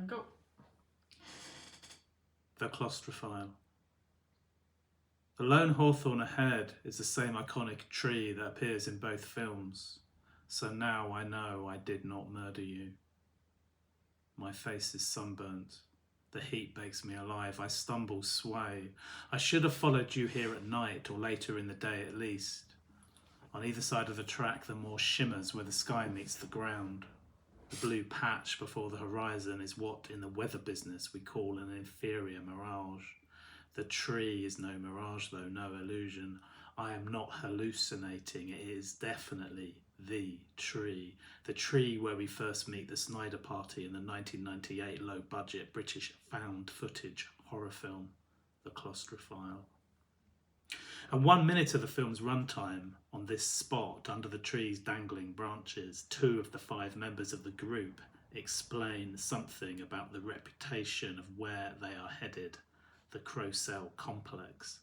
And go. The Claustrophile. The lone hawthorn ahead is the same iconic tree that appears in both films. So now I know I did not murder you. My face is sunburnt. The heat bakes me alive. I stumble, sway. I should have followed you here at night, or later in the day at least. On either side of the track, the moor shimmers where the sky meets the ground. The blue patch before the horizon is what, in the weather business, we call an inferior mirage. The tree is no mirage, though, no illusion. I am not hallucinating. It is definitely the tree. The tree where we first meet the Snyder Party in the 1998 low-budget British found footage horror film, The Claustrophile. And 1 minute of the film's runtime, on this spot, under the tree's dangling branches, 2 of the 5 members of the group explain something about the reputation of where they are headed, the Claustrophile complex.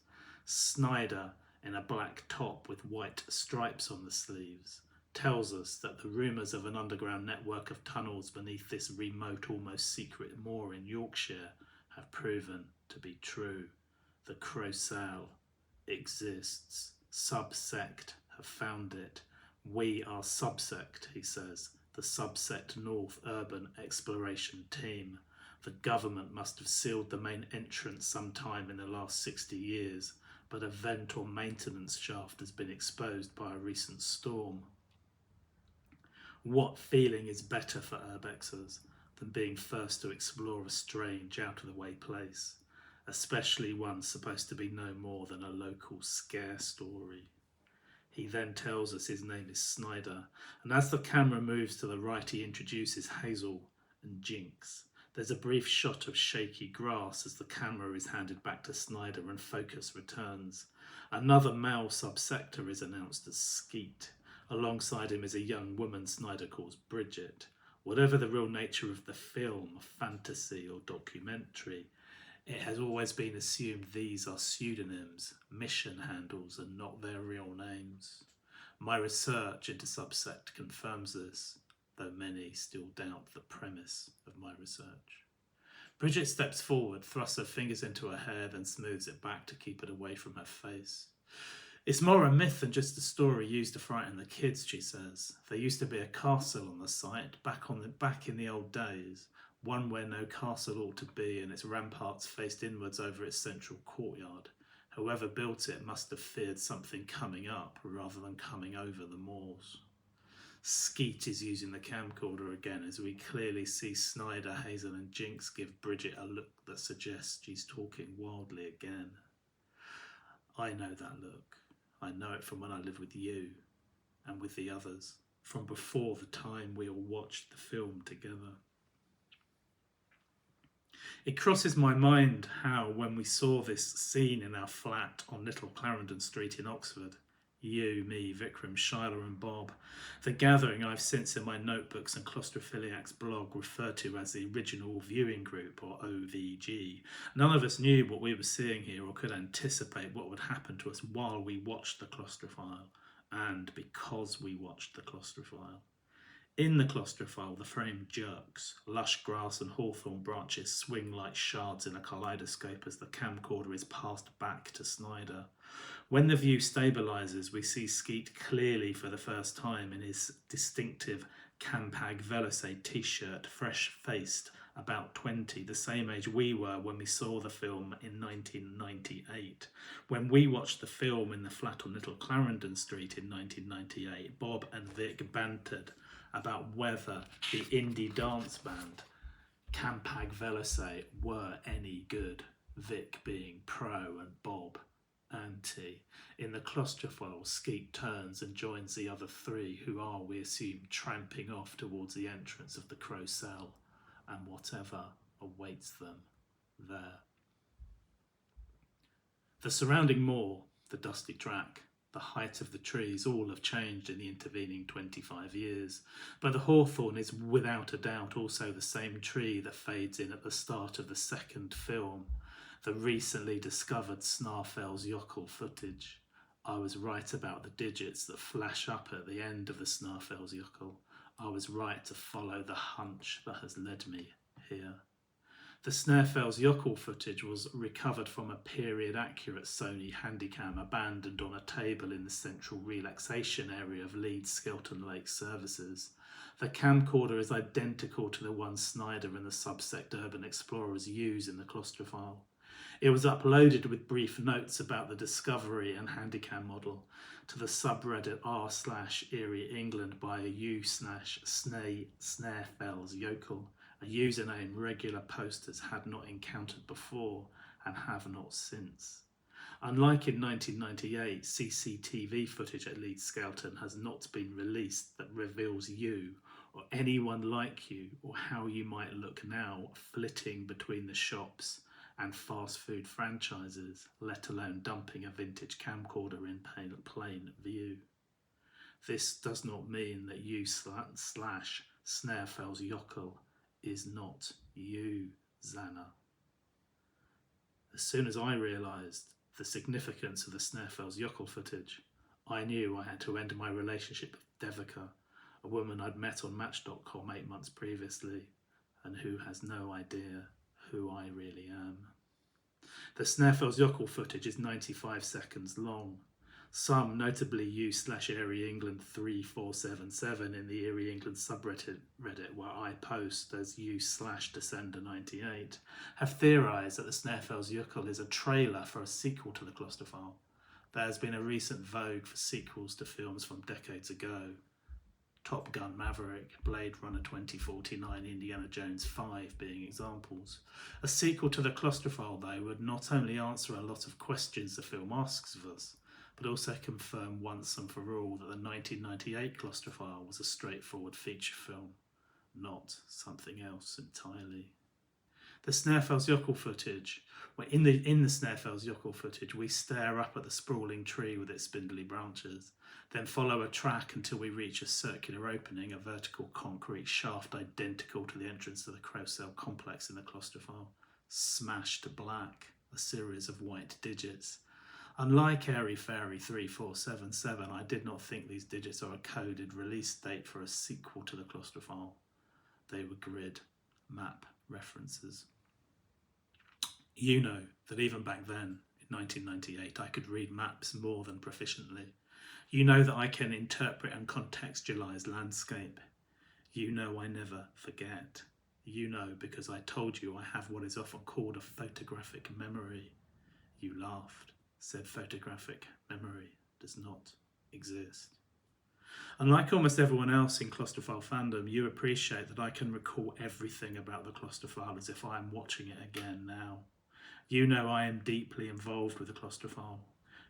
Snyder, in a black top with white stripes on the sleeves, tells us that the rumours of an underground network of tunnels beneath this remote, almost secret moor in Yorkshire have proven to be true. The Claustrophile exists. Subsect have found it. We are Subsect, he says, the Subsect North Urban Exploration Team. The government must have sealed the main entrance sometime in the last 60 years, but a vent or maintenance shaft has been exposed by a recent storm. What feeling is better for urbexers than being first to explore a strange, out-of-the-way place, especially one supposed to be no more than a local scare story? He then tells us his name is Snyder, and as the camera moves to the right, he introduces Hazel and Jinx. There's a brief shot of shaky grass as the camera is handed back to Snyder and focus returns. Another male subsector is announced as Skeet. Alongside him is a young woman Snyder calls Bridget. Whatever the real nature of the film, fantasy or documentary, it has always been assumed these are pseudonyms, mission handles, and not their real names. My research into Subsect confirms this, though many still doubt the premise of my research. Bridget steps forward, thrusts her fingers into her hair, then smooths it back to keep it away from her face. It's more a myth than just a story used to frighten the kids, she says. There used to be a castle on the site, back in the old days, one where no castle ought to be, and its ramparts faced inwards over its central courtyard. Whoever built it must have feared something coming up rather than coming over the moors. Skeet is using the camcorder again as we clearly see Snyder, Hazel and Jinx give Bridget a look that suggests she's talking wildly again. I know that look. I know it from when I lived with you and with the others, from before the time we all watched the film together. It crosses my mind how, when we saw this scene in our flat on Little Clarendon Street in Oxford, you, me, Vikram, Shyla and Bob, the gathering I've since in my notebooks and Claustrophiliac's blog referred to as the Original Viewing Group, or OVG. None of us knew what we were seeing here or could anticipate what would happen to us while we watched The Claustrophile, and because we watched The Claustrophile. In The Claustrophile, the frame jerks. Lush grass and hawthorn branches swing like shards in a kaleidoscope as the camcorder is passed back to Snyder. When the view stabilises, we see Skeet clearly for the first time in his distinctive Campag Velocade t-shirt, fresh-faced, about 20, the same age we were when we saw the film in 1998. When we watched the film in the flat on Little Clarendon Street in 1998, Bob and Vic bantered about whether the indie dance band Campag Velocade were any good, Vic being pro and Bob anti. In The Claustrophile, Skeet turns and joins the other 3 who are, we assume, tramping off towards the entrance of the Crow Cell and whatever awaits them there. The surrounding moor, the dusty track, the height of the trees, all have changed in the intervening 25 years, but the hawthorn is without a doubt also the same tree that fades in at the start of the second film, the recently discovered Snarfell's Yokel footage. I was right about the digits that flash up at the end of the Snarfell's Yokel. I was right to follow the hunch that has led me here. The Snarefells Yokel footage was recovered from a period-accurate Sony Handycam abandoned on a table in the central relaxation area of Leeds Skelton Lake Services. The camcorder is identical to the one Snyder and the subsect Urban Explorers use in the Claustrophile. It was uploaded with brief notes about the Discovery and Handycam model to the subreddit r/Erie England by a u/Snarefells Yokel, a username regular posters had not encountered before and have not since. Unlike in 1998, CCTV footage at Leeds Skelton has not been released that reveals you or anyone like you or how you might look now flitting between the shops and fast food franchises, let alone dumping a vintage camcorder in plain view. This does not mean that u/Snarefells Yokel is not you, Xana. As soon as I realised the significance of the Snarefells Yokel footage, I knew I had to end my relationship with Devika, a woman I'd met on Match.com 8 months previously, and who has no idea who I really am. The Snarefells Yokel footage is 95 seconds long. Some, notably u/Erie England 3477 in the Erie England subreddit where I post as u/Descender98, have theorised that the Snarefells Yokel is a trailer for a sequel to the Claustrophile. There has been a recent vogue for sequels to films from decades ago. Top Gun Maverick, Blade Runner 2049, Indiana Jones 5 being examples. A sequel to the Claustrophile, though, would not only answer a lot of questions the film asks of us, but also confirm once and for all that the 1998 Claustrophile was a straightforward feature film, not something else entirely. The Snarefells Yokel footage, in the Snarefells Yokel footage, we stare up at the sprawling tree with its spindly branches, then follow a track until we reach a circular opening, a vertical concrete shaft identical to the entrance to the Claustrophile complex in the Claustrophile, smashed to black, a series of white digits. Unlike Airy Fairy 3477, I did not think these digits are a coded release date for a sequel to the Claustrophile. They were grid map references. You know that even back then, in 1998, I could read maps more than proficiently. You know that I can interpret and contextualise landscape. You know I never forget. You know because I told you I have what is often called a photographic memory. You laughed, said photographic memory does not exist. Unlike almost everyone else in Claustrophile fandom, you appreciate that I can recall everything about the Claustrophile as if I am watching it again now. You know I am deeply involved with the Claustrophile.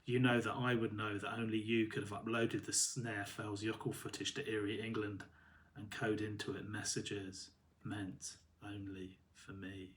You know that I would know that only you could have uploaded the Snarefells Yokel footage to Erie England and code into it messages meant only for me.